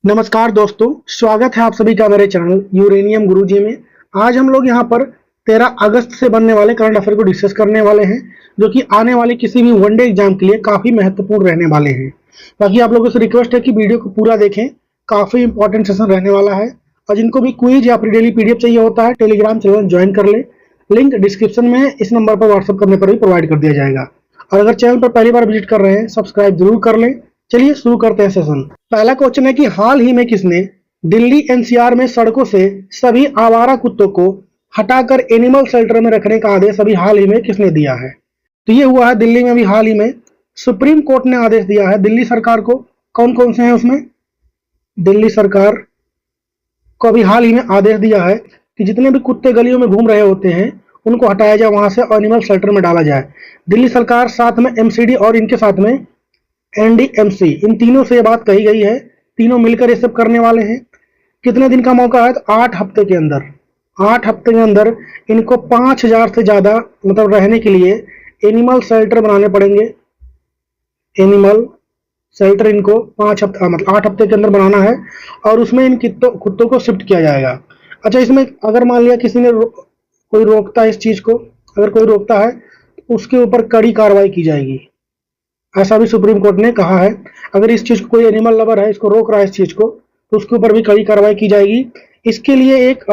नमस्कार दोस्तों, स्वागत है आप सभी का मेरे चैनल यूरेनियम गुरुजी में। आज हम लोग यहाँ पर 13 अगस्त से बनने वाले करंट अफेयर को डिस्कस करने वाले हैं, जो कि आने वाले किसी भी वनडे एग्जाम के लिए काफी महत्वपूर्ण रहने वाले हैं। बाकी आप लोगों से रिक्वेस्ट है कि वीडियो को पूरा देखें, काफी इंपॉर्टेंट सेशन रहने वाला है। और जिनको भी क्विज या फिर डेली पीडीएफ चाहिए होता है, टेलीग्राम चैनल ज्वाइन कर ले। लिंक डिस्क्रिप्शन में इस नंबर पर व्हाट्सअप करने पर भी प्रोवाइड कर दिया जाएगा। और अगर चैनल पर पहली बार विजिट कर रहे हैं, सब्सक्राइब जरूर कर लें। चलिए शुरू करते हैं सेशन। पहला क्वेश्चन है कि हाल ही में किसने दिल्ली एनसीआर में सड़कों से सभी आवारा कुत्तों को हटाकर एनिमल शेल्टर में रखने का आदेश अभी हाल ही में किसने दिया है? तो ये हुआ है दिल्ली में अभी हाल ही में। सुप्रीम कोर्ट ने आदेश दिया है दिल्ली सरकार को। कौन कौन से हैं उसमें? दिल्ली सरकार को अभी हाल ही में आदेश दिया है कि जितने भी कुत्ते गलियों में घूम रहे होते हैं उनको हटाया जाए वहां से और एनिमल शेल्टर में डाला जाए। दिल्ली सरकार, साथ में एमसीडी और इनके साथ में एनडीएमसी, इन तीनों से ये बात कही गई है। तीनों मिलकर ये सब करने वाले हैं। कितने दिन का मौका है? तो 8 हफ्ते के अंदर। 8 हफ्ते के अंदर इनको 5000 से ज्यादा मतलब रहने के लिए एनिमल शेल्टर बनाने पड़ेंगे। एनिमल शेल्टर इनको 5 हफ्ते मतलब 8 हफ्ते के अंदर बनाना है और उसमें इन कुत्तों को शिफ्ट किया जाएगा। अच्छा, इसमें अगर मान लिया किसी ने कोई रोकता है इस चीज को, अगर कोई रोकता है तो उसके ऊपर कड़ी कार्रवाई की जाएगी, ऐसा भी सुप्रीम कोर्ट ने कहा है। अगर इस चीज को कोई एनिमल लवर है, इसको रोक रहा है इस चीज को, तो उसके ऊपर भी कड़ी कार्रवाई की जाएगी। इसके लिए एक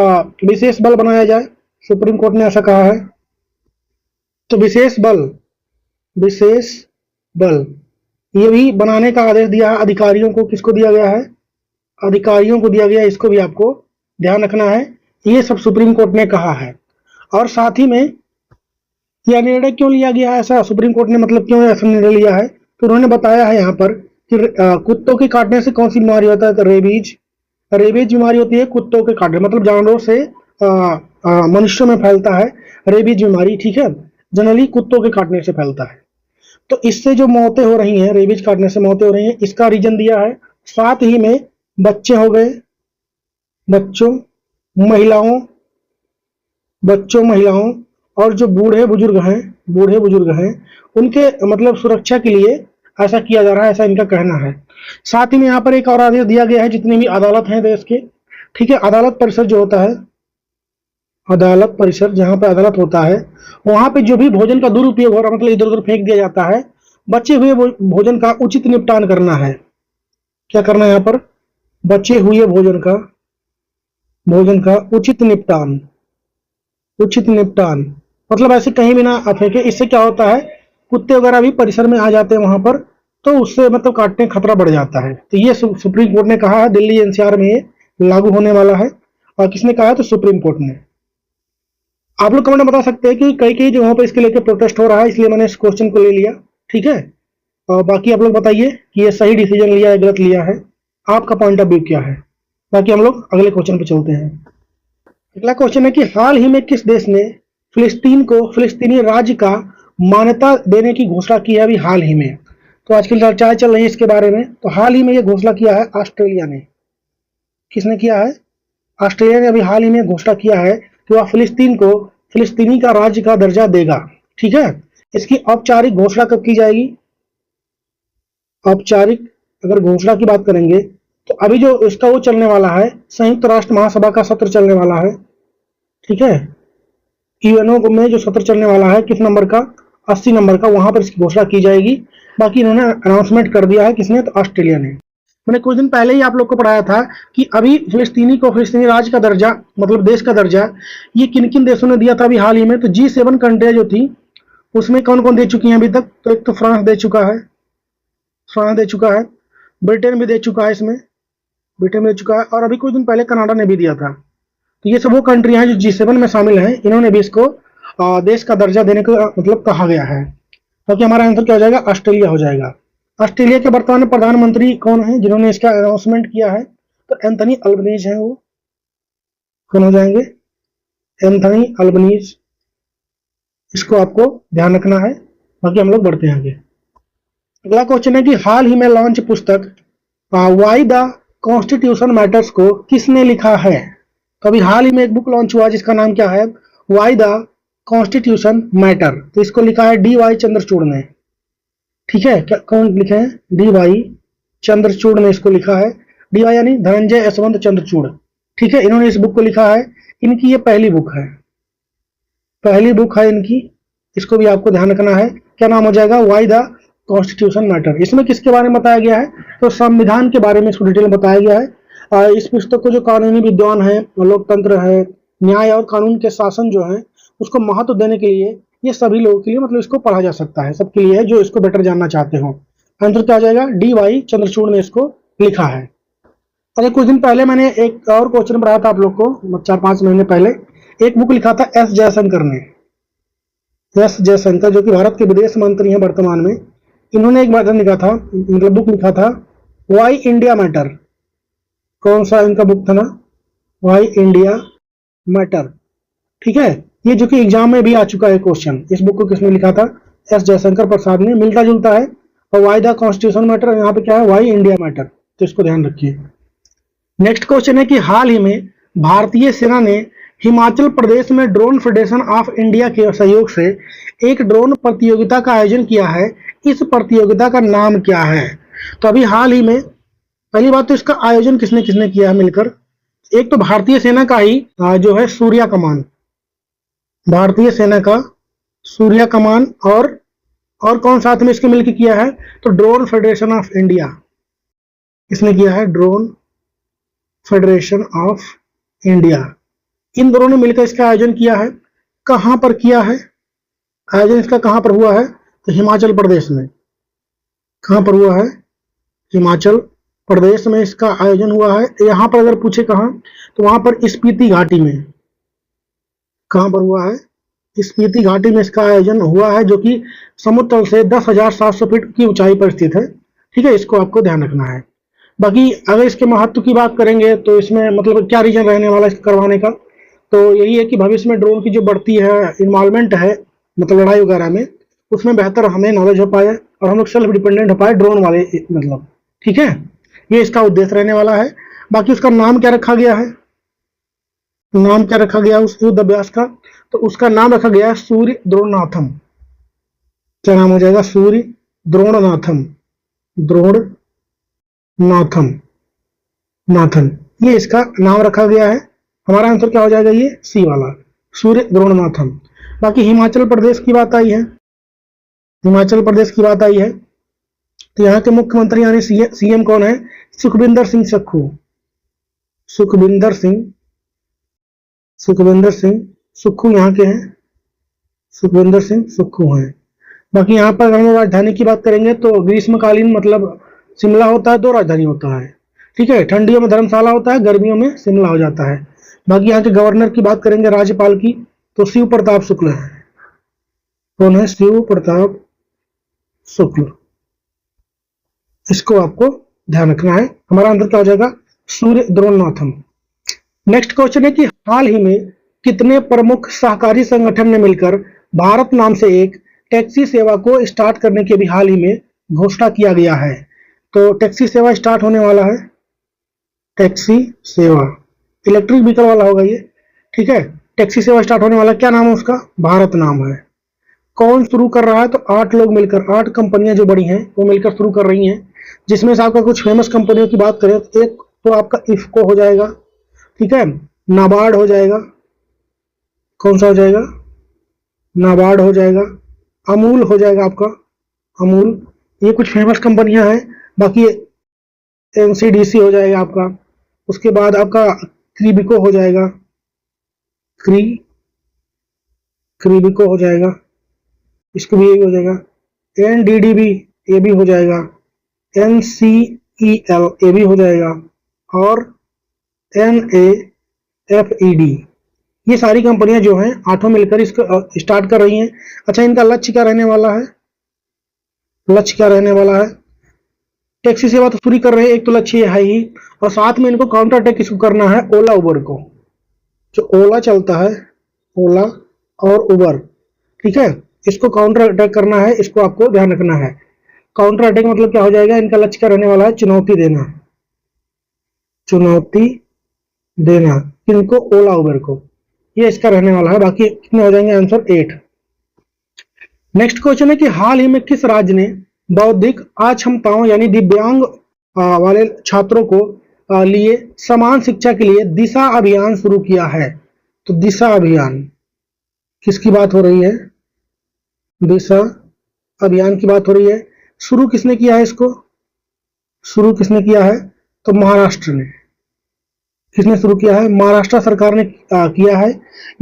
विशेष बल बनाया जाए, सुप्रीम कोर्ट ने ऐसा कहा है। तो विशेष बल ये भी बनाने का आदेश दिया है अधिकारियों को। किसको दिया गया है? अधिकारियों को दिया गया है। इसको भी आपको ध्यान रखना है। ये सब सुप्रीम कोर्ट ने कहा है। और साथ ही में यह निर्णय क्यों लिया गया है ऐसा सुप्रीम कोर्ट ने, मतलब क्यों ऐसा निर्णय लिया है, तो उन्होंने बताया है यहाँ पर कि कुत्तों के काटने से कौन सी बीमारी होता है? तो रेबीज बीमारी होती है कुत्तों के काटने, मतलब जानवरों से मनुष्यों में फैलता है रेबीज बीमारी। ठीक है, जनरली कुत्तों के काटने से फैलता है। तो इससे जो मौतें हो रही हैं, रेबीज काटने से मौतें हो रही हैं, इसका रीजन दिया है। साथ ही में बच्चे हो गए, बच्चों महिलाओं और जो बूढ़े बुजुर्ग हैं उनके मतलब सुरक्षा के लिए ऐसा किया जा रहा है, ऐसा इनका कहना है। साथ ही में यहाँ पर एक और आदेश दिया गया है, जितनी भी अदालत हैं देश के, ठीक है, अदालत परिसर जो होता है, अदालत परिसर जहाँ पे अदालत होता है, वहां पे जो भी भोजन का दुरुपयोग हो रहा है, मतलब इधर उधर फेंक दिया जाता है, बचे हुए भोजन का उचित निपटान करना है। क्या करना है यहाँ पर? बचे हुए भोजन का उचित निपटान, मतलब ऐसे कहीं भी ना फेंके। इससे क्या होता है, कुत्ते वगैरह भी परिसर में आ जाते हैं वहां पर, तो उससे मतलब काटने का खतरा बढ़ जाता है। तो ये सुप्रीम कोर्ट ने कहा है, दिल्ली एनसीआर में ये लागू होने वाला है। और किसने कहा? तो सुप्रीम कोर्ट ने। आप लोग कमेंट में बता सकते हैं कि कई जगहों पर इसके लेकर प्रोटेस्ट हो रहा है, इसलिए मैंने इस क्वेश्चन को ले लिया। ठीक है, और बाकी आप लोग बताइए कि ये सही डिसीजन लिया है, गलत लिया है, आपका पॉइंट ऑफ व्यू क्या है। बाकी हम लोग अगले क्वेश्चन पे चलते हैं। अगला क्वेश्चन है कि हाल ही में किस देश ने फिलिस्तीन को फिलिस्तीनी राज्य का मान्यता देने की घोषणा की है? अभी हाल ही में, तो आजकल चर्चाएं चल रही है इसके बारे में। तो हाल ही में यह घोषणा किया है ऑस्ट्रेलिया ने। किसने किया है? ऑस्ट्रेलिया ने अभी हाल ही में घोषणा किया है कि वह फिलिस्तीन को फिलिस्तीनी का राज्य का दर्जा देगा। ठीक है, इसकी औपचारिक घोषणा कब की जाएगी? औपचारिक अगर घोषणा की बात करेंगे तो अभी जो इसका वो चलने वाला है, संयुक्त राष्ट्र महासभा का सत्र चलने वाला है। ठीक है, यूएनओ में जो सत्र चलने वाला है, किस नंबर का? 80 नंबर का, वहां पर इसकी घोषणा की जाएगी। बाकी इन्होंने अनाउंसमेंट कर दिया है। किसने? तो ऑस्ट्रेलिया ने। मैंने कुछ दिन पहले ही आप लोग को पढ़ाया था कि अभी फिलिस्तीनी को फिलिस्तीनी राज्य का दर्जा, मतलब देश का दर्जा, ये किन किन देशों ने दिया था अभी हाल ही में। तो G7 कंट्रियां जो थी उसमें कौन कौन दे चुकी हैं अभी तक? तो एक तो फ्रांस दे चुका है, ब्रिटेन भी दे चुका है, और अभी कुछ दिन पहले कनाडा ने भी दिया था। तो ये सब वो कंट्री हैं जो G7 में शामिल हैं। इन्होंने भी इसको देश का दर्जा देने को मतलब कहा गया है। तो हमारा आंसर क्या हो जाएगा? ऑस्ट्रेलिया हो जाएगा। ऑस्ट्रेलिया के वर्तमान प्रधानमंत्री कौन है जिन्होंने इसका अनाउंसमेंट किया है? तो एंथनी अल्बनीज है। वो कौन हो जाएंगे? Anthony Albanese. इसको आपको ध्यान रखना है। बाकी हम लोग बढ़ते हैं आगे। अगला क्वेश्चन है कि हाल ही में लॉन्च पुस्तक वाई द कॉन्स्टिट्यूशन मैटर्स को किसने लिखा है? तो अभी हाल ही में एक बुक लॉन्च हुआ जिसका नाम क्या है? Why the constitution matter. तो इसको लिखा है D.Y. चंद्रचूड़ ने। ठीक है, क्या कौन लिखे हैं? D.Y. चंद्रचूड़ ने इसको लिखा है। DY यानी धनंजय यशवंत चंद्रचूड़। ठीक है, इन्होंने इस बुक को लिखा है। इनकी ये पहली बुक है, पहली बुक है इनकी, इसको भी आपको ध्यान रखना है। क्या नाम हो जाएगा? Why the constitution matter. इसमें किसके बारे में बताया गया है? तो संविधान के बारे में इसको डिटेल में बताया गया है। इस पुस्तक को जो कानूनी विद्वान है, लोकतंत्र है, न्याय और कानून के शासन जो है उसको महत्व देने के लिए ये सभी लोगों के लिए मतलब इसको पढ़ा जा सकता है, सबके लिए है जो इसको बेटर जानना चाहते हो। आंसर क्या आ जाएगा? DY चंद्रचूड़ ने इसको लिखा है। अरे कुछ दिन पहले मैंने एक और क्वेश्चन पढ़ाया था आप लोग को, 4-5 महीने पहले। एक बुक लिखा था S जयशंकर ने, S जयशंकर जो कि भारत के विदेश मंत्री हैं वर्तमान में। इन्होंने एक मैटर लिखा था, मतलब बुक लिखा था, वाई इंडिया मैटर। कौन सा इनका बुक था ना? Why India matter. ठीक है, ये जो कि एग्जाम में भी आ चुका है क्वेश्चन। इस बुक को किसने लिखा था? S जयशंकर प्रसाद ने। मिलता जुलता है। और वाई द कॉन्स्टिट्यूशन मैटर, यहाँ पे क्या है? Why India matter. तो इसको ध्यान रखिए। नेक्स्ट क्वेश्चन है कि हाल ही में भारतीय सेना ने हिमाचल प्रदेश में ड्रोन फेडरेशन ऑफ इंडिया के सहयोग से एक ड्रोन प्रतियोगिता का आयोजन किया है। इस प्रतियोगिता का नाम क्या है? तो अभी हाल ही में, पहली बात तो इसका आयोजन किसने किसने किया है मिलकर? एक तो भारतीय सेना का ही जो है सूर्या कमान, भारतीय सेना का सूर्या कमान, और कौन साथ में इसके मिलकर किया है? तो ड्रोन फेडरेशन ऑफ इंडिया, इसने किया है ड्रोन फेडरेशन ऑफ इंडिया। इन दोनों ने मिलकर इसका आयोजन किया है। कहां पर किया है आयोजन? इसका कहां पर हुआ है? तो हिमाचल प्रदेश में। कहां पर हुआ है? हिमाचल प्रदेश में इसका आयोजन हुआ है। यहां पर अगर पूछे कहां, तो वहां पर स्पीति घाटी में। कहां पर हुआ है? स्पीति घाटी में इसका आयोजन हुआ है, जो कि समुद्र तल से 10,700 फीट की ऊंचाई पर स्थित है। ठीक है, इसको आपको ध्यान रखना है। बाकी अगर इसके महत्व की बात करेंगे तो इसमें मतलब क्या रीजन रहने वाला है इसको करवाने का, तो यही है कि भविष्य में ड्रोन की जो बढ़ती है इन्वॉल्वमेंट है, मतलब लड़ाई वगैरह में, उसमें बेहतर हमें नॉलेज हो पाए और हम लोग सेल्फ डिपेंडेंट हो पाए ड्रोन वाले मतलब। ठीक है, ये इसका उद्देश्य रहने वाला है। बाकी उसका नाम क्या रखा गया है? नाम क्या रखा गया उस युद्ध अभ्यास का? तो उसका नाम रखा गया है सूर्य द्रोणाथम। क्या नाम हो जाएगा? सूर्य द्रोणाथम, नाथन, ये इसका नाम रखा गया है। हमारा आंसर क्या हो जाएगा? ये सी वाला, सूर्य द्रोणाथम। बाकी हिमाचल प्रदेश की बात आई है, हिमाचल प्रदेश की बात आई है, तो यहाँ के मुख्यमंत्री यानी सीएम कौन है? सुखविंदर सिंह सुक्खू। सुखविंदर सिंह सुक्खू यहाँ के हैं, सुखविंदर सिंह सुक्खू हैं। बाकी यहाँ पर हम राजधानी की बात करेंगे तो ग्रीष्मकालीन मतलब शिमला होता है, 2 राजधानी होता है। ठीक है, ठंडियों में धर्मशाला होता है, गर्मियों में शिमला हो जाता है। बाकी यहाँ के गवर्नर की बात करेंगे, राज्यपाल की, तो शिव प्रताप शुक्ल है। कौन है? शिव प्रताप शुक्ल। इसको आपको ध्यान रखना है। हमारा आंसर क्या हो जाएगा? सूर्य द्रोणाथम। नेक्स्ट क्वेश्चन है कि हाल ही में कितने प्रमुख सहकारी संगठन ने मिलकर भारत नाम से एक टैक्सी सेवा को स्टार्ट करने की भी हाल ही में घोषणा किया गया है? तो टैक्सी सेवा स्टार्ट होने वाला है, टैक्सी सेवा इलेक्ट्रिक व्हीकल वाला होगा ये। ठीक है, टैक्सी सेवा स्टार्ट होने वाला, क्या नाम है उसका? भारत नाम है। कौन शुरू कर रहा है? तो 8 लोग मिलकर, 8 कंपनियां जो बड़ी हैं वो मिलकर शुरू कर रही हैं, जिसमें से आपका कुछ फेमस कंपनियों की बात करें तो एक तो आपका इफ्को हो जाएगा, ठीक है, नाबार्ड हो जाएगा, कौन सा हो जाएगा? नाबार्ड हो जाएगा, अमूल हो जाएगा आपका, अमूल, ये कुछ फेमस कंपनियां हैं। बाकी एनसीडीसी हो जाएगा आपका, उसके बाद आपका क्रीबिको हो जाएगा, क्रीबिको हो जाएगा, इसको भी यही हो जाएगा, एनडीडीबी ये भी हो जाएगा, एनसीईएल ये भी हो जाएगा, और एनएएफईडी, ये सारी कंपनियां जो हैं 8 मिलकर इसको स्टार्ट कर रही हैं। अच्छा, इनका लक्ष्य क्या रहने वाला है? लक्ष्य क्या रहने वाला है? टैक्सी सेवा तो पूरी कर रहे हैं, एक तो लक्ष्य है ही, और साथ में इनको काउंटर अटैक इसको करना है ओला उबर को, जो ओला चलता है, ओला और उबर, ठीक है, इसको काउंटर अटैक करना है, इसको आपको ध्यान रखना है। काउंटर अटैक मतलब क्या हो जाएगा? इनका लक्ष्य क्या रहने वाला है? चुनौती देना, चुनौती देना किनको? ओला उबर को, ये इसका रहने वाला है। बाकी कितने हो जाएंगे? आंसर 8। नेक्स्ट क्वेश्चन है कि हाल ही में किस राज्य ने बौद्धिक अक्षमताओं यानी दिव्यांग वाले छात्रों को लिए समान शिक्षा के लिए दिशा अभियान शुरू किया है। तो दिशा अभियान किसकी बात हो रही है? दिशा अभियान की बात हो रही है। शुरू किसने किया है इसको? शुरू किसने किया है? तो महाराष्ट्र ने। किसने शुरू किया है? महाराष्ट्र सरकार ने किया है।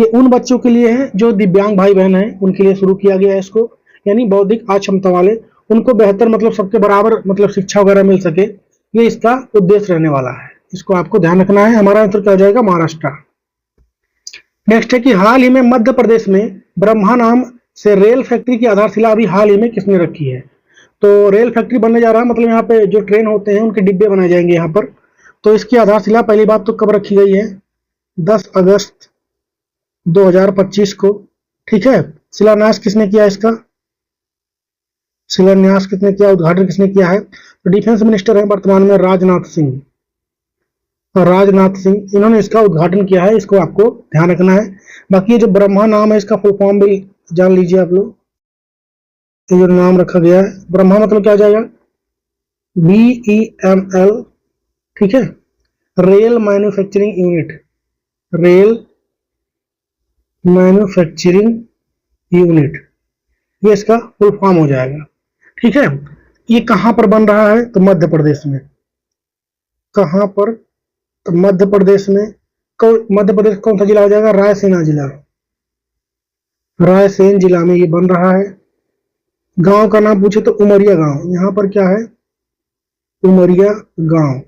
ये उन बच्चों के लिए है जो दिव्यांग भाई बहन हैं, उनके लिए शुरू किया गया है इसको, यानी बौद्धिक अक्षमता वाले, उनको बेहतर मतलब सबके बराबर मतलब शिक्षा वगैरह मिल सके, ये इसका उद्देश्य रहने वाला है। इसको आपको ध्यान रखना है। हमारा आंसर क्या हो जाएगा? महाराष्ट्र। नेक्स्ट है कि हाल ही में मध्य प्रदेश में ब्रह्मा नाम से रेल फैक्ट्री की आधारशिला अभी हाल ही में किसने रखी है? तो रेल फैक्ट्री बनने जा रहा है, मतलब यहाँ पे जो ट्रेन होते हैं उनके डिब्बे बनाए जाएंगे यहाँ पर। तो इसकी आधारशिला पहली बात तो कब रखी गई है? 10 अगस्त 2025 को। ठीक है। शिलान्यास किसने किया इसका? शिलान्यास किसने किया, उद्घाटन किसने किया है? तो डिफेंस मिनिस्टर है वर्तमान में राजनाथ सिंह। राजनाथ सिंह इन्होंने इसका उद्घाटन किया है, इसको आपको ध्यान रखना है। बाकी ये जो ब्रह्मा नाम है इसका फुल फॉर्म भी जान लीजिए आप लोग। ये जो नाम रखा गया है ब्रह्मा मतलब क्या हो जाएगा? BEML। ठीक है। Rail manufacturing unit. Rail manufacturing unit, ये इसका फुल फॉर्म हो जाएगा। ठीक है। ये कहां पर बन रहा है? तो मध्य प्रदेश में। कहां पर? तो मध्य प्रदेश में। मध्य प्रदेश कौन सा जिला हो जाएगा? रायसेन जिला। रायसेन जिला में ये बन रहा है। गांव का नाम पूछे तो उमरिया गांव। यहां पर क्या है? उमरिया गांव।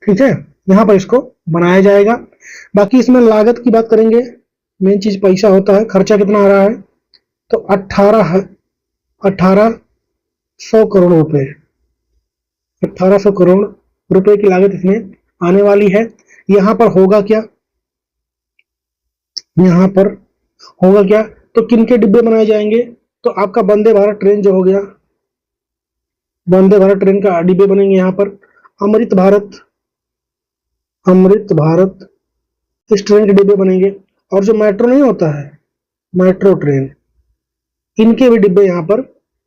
ठीक है। यहां पर इसको बनाया जाएगा। बाकी इसमें लागत की बात करेंगे, मेन चीज पैसा होता है। खर्चा कितना आ रहा है? तो 1800 करोड़ रुपए। 1800 करोड़ रुपए की लागत इसमें आने वाली है। यहां पर होगा क्या? यहां पर होगा क्या? तो किन के डिब्बे बनाए जाएंगे? तो आपका वंदे भारत ट्रेन जो हो गया, वंदे भारत ट्रेन का डिब्बे बनेंगे यहां पर। अमृत भारत, अमृत भारत इस ट्रेन के डिब्बे बनेंगे। और जो मेट्रो नहीं होता है, मेट्रो ट्रेन, इनके भी डिब्बे यहां पर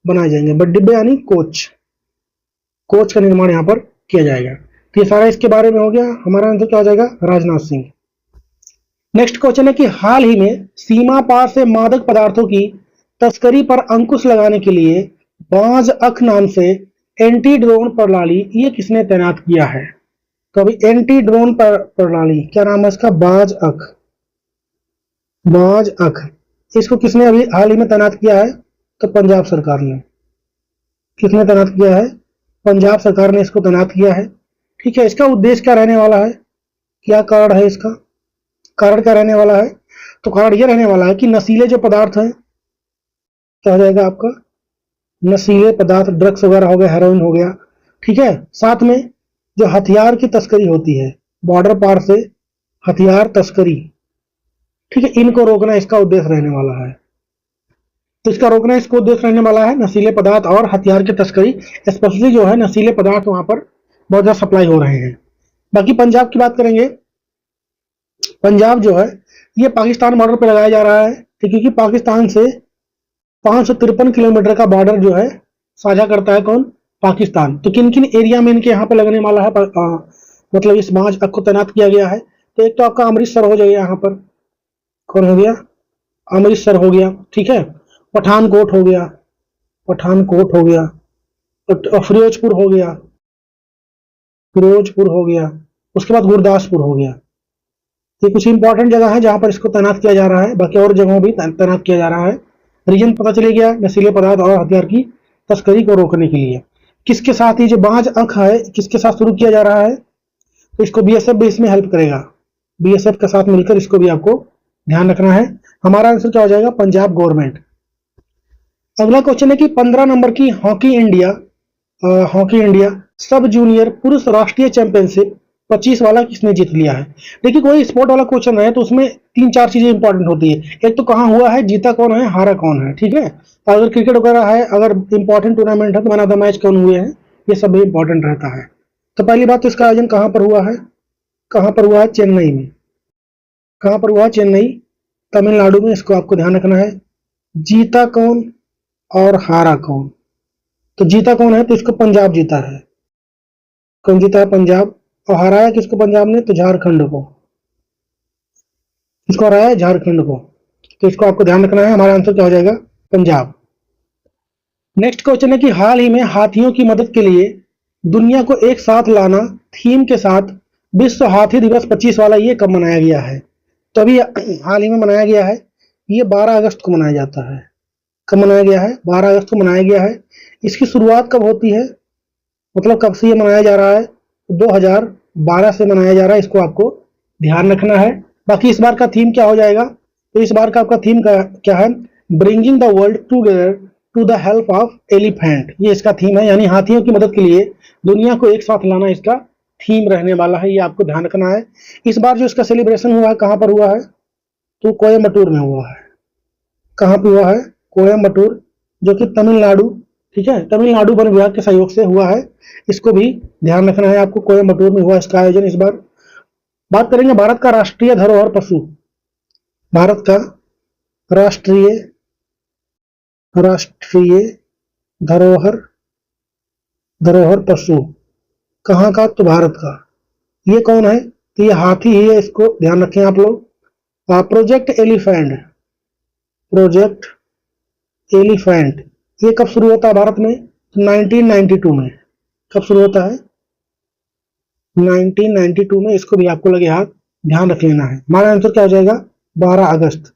बनाए जाएंगे। बट डिब्बे यानी कोच, कोच का निर्माण यहां पर किया जाएगा। तो ये सारा इसके बारे में हो गया। हमारा आंसर क्या हो जाएगा? राजनाथ सिंह। नेक्स्ट क्वेश्चन है कि हाल ही में सीमा पार से मादक पदार्थों की तस्करी पर अंकुश लगाने के लिए बाज अख नाम से एंटी ड्रोन प्रणाली ये किसने तैनात किया है? तो अभी एंटी ड्रोन प्रणाली क्या नाम है इसका? बाज अख। बाज अख इसको किसने अभी हाल ही में तैनात किया है? तो पंजाब सरकार ने। किसने तैनात किया है? पंजाब सरकार ने इसको तैनात किया है। ठीक है। इसका उद्देश्य क्या रहने वाला है? क्या कारण है इसका? कारण क्या रहने वाला है? तो कारण यह रहने वाला है कि नशीले जो पदार्थ हैं, क्या हो जाएगा आपका? नशीले पदार्थ, ड्रग्स वगैरह हो गया, हेरोइन हो गया। ठीक है। साथ में जो हथियार की तस्करी होती है, बॉर्डर पार से हथियार तस्करी, ठीक है, इनको रोकना इसका उद्देश्य रहने वाला है। तो इसका रोकना इसको उद्देश्य रहने वाला है नशीले पदार्थ और हथियार की तस्करी। स्पेशली जो है नशीले पदार्थ वहां पर बहुत ज्यादा सप्लाई हो रहे हैं। बाकी पंजाब की बात करेंगे। पंजाब जो है ये पाकिस्तान बॉर्डर पे लगाया जा रहा है, क्योंकि पाकिस्तान से 553 किलोमीटर का बॉर्डर जो है साझा करता है कौन? पाकिस्तान। तो किन किन एरिया में इनके यहाँ पे लगने वाला है मतलब इस बाज अख को तैनात किया गया है? तो एक तो आपका अमृतसर हो जाएगा, यहाँ पर कौन हो गया? अमृतसर हो गया। ठीक है। पठानकोट हो गया, पठानकोट हो गया, फिरोजपुर हो गया, फिरोजपुर हो गया, उसके बाद गुरदासपुर हो गया। ये कुछ इंपॉर्टेंट जगह है जहां पर इसको तैनात किया जा रहा है। बाकी और जगहों भी तैनात किया जा रहा है। रीजन पता चले गया, नशीले पदार्थ और हथियार की तस्करी को रोकने के लिए। किसके साथ ये जो बाज अख है किसके साथ शुरू किया जा रहा है? तो इसको BSF भी इसमें हेल्प करेगा। BSF के साथ मिलकर इसको भी आपको ध्यान रखना है। हमारा आंसर क्या हो जाएगा? पंजाब गवर्नमेंट। अगला क्वेश्चन है कि 15 नंबर की हॉकी इंडिया सब जूनियर पुरुष राष्ट्रीय चैंपियनशिप 25 वाला किसने जीत लिया है? देखिए कोई स्पोर्ट वाला क्वेश्चन है तो उसमें 3-4 चीजें इंपॉर्टेंट होती है। एक तो कहाँ हुआ है, जीता कौन है, हारा कौन है। ठीक है। अगर क्रिकेट वगैरह है, अगर इंपॉर्टेंट टूर्नामेंट है तो मैन ऑफ द मैच कौन हुए हैं, ये सब भी इंपॉर्टेंट रहता है। तो पहली बात तो इसका आयोजन कहाँ पर हुआ है? कहाँ पर हुआ है? चेन्नई में। कहाँ पर हुआ है? चेन्नई, तमिलनाडु में। इसको आपको ध्यान रखना है। जीता कौन और हारा कौन? तो जीता कौन है? तो इसको पंजाब जीता है। कौन जीता है? पंजाब। और हराया किसको पंजाब ने? तो झारखंड को। इसको हराया है झारखंड को, तो इसको आपको ध्यान रखना है। हमारा आंसर क्या हो जाएगा? पंजाब। नेक्स्ट क्वेश्चन है कि हाल ही में हाथियों की मदद के लिए दुनिया को एक साथ लाना थीम के साथ विश्व हाथी दिवस 25 वाला ये कब मनाया गया है? तो अभी हाल ही में मनाया गया है, ये 12 अगस्त को मनाया जाता है। कब मनाया गया है? 12 अगस्त को मनाया गया है। इसकी शुरुआत कब होती है, मतलब कब से ये मनाया जा रहा है? 2012 से मनाया जा रहा है, इसको आपको ध्यान रखना है। बाकी इस बार का थीम क्या हो जाएगा? तो इस बार का आपका थीम क्या है? Bringing the world together to the help of elephant, ये इसका थीम है, यानी हाथियों की मदद के लिए दुनिया को एक साथ लाना इसका थीम रहने वाला है, ये आपको ध्यान रखना है। इस बार जो इसका सेलिब्रेशन हुआ है, कहां पर हुआ है? तो कोयम्बटूर में हुआ है। कहां पर हुआ है? कोयम्बटूर, जो कि तमिलनाडु, ठीक है, तमिलनाडु वन विभाग के सहयोग से हुआ है। इसको भी ध्यान रखना है आपको, कोयम्बटूर में हुआ इसका आयोजन इस बार। बात करेंगे भारत का राष्ट्रीय धरोहर पशु। भारत का राष्ट्रीय धरोहर पशु कहाँ का? तो भारत का। ये कौन है? तो ये हाथी ही है, इसको ध्यान रखें आप लोग। प्रोजेक्ट एलिफेंट ये कब शुरू होता है भारत में? 1992 में। कब शुरू होता है? 1992 में। इसको भी आपको लगे हाथ ध्यान रख लेना है। हमारा आंसर क्या हो जाएगा? 12 अगस्त।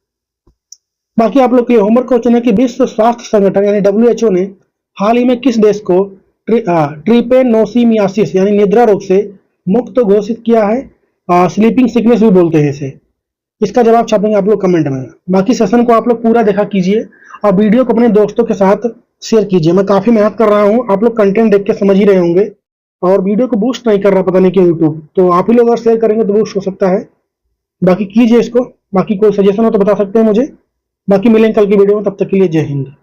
बाकी आप लोग के होमवर्क क्वेश्चन है कि विश्व स्वास्थ्य संगठन यानी WHO ने हाल ही में किस देश को ट्रिपेनोसोमियासिस यानी निद्रा रोग से मुक्त घोषित किया है? स्लीपिंग सिकनेस भी बोलते हैं इसे। इसका जवाब छापेंगे आप लोग कमेंट में। बाकी सेशन को आप लोग पूरा देखा कीजिए और वीडियो को अपने दोस्तों के साथ शेयर कीजिए। मैं काफी मेहनत कर रहा हूँ, आप लोग कंटेंट देख के समझ ही रहे होंगे, और वीडियो को बूस्ट नहीं कर रहा, पता नहीं क्यों यूट्यूब, तो आप ही लोग अगर शेयर करेंगे तो बूस्ट हो सकता है। बाकी कीजिए इसको। बाकी कोई सजेशन हो तो बता सकते हैं मुझे। बाकी मिलेंगे कल की वीडियो में, तब तक के लिए जय हिंद।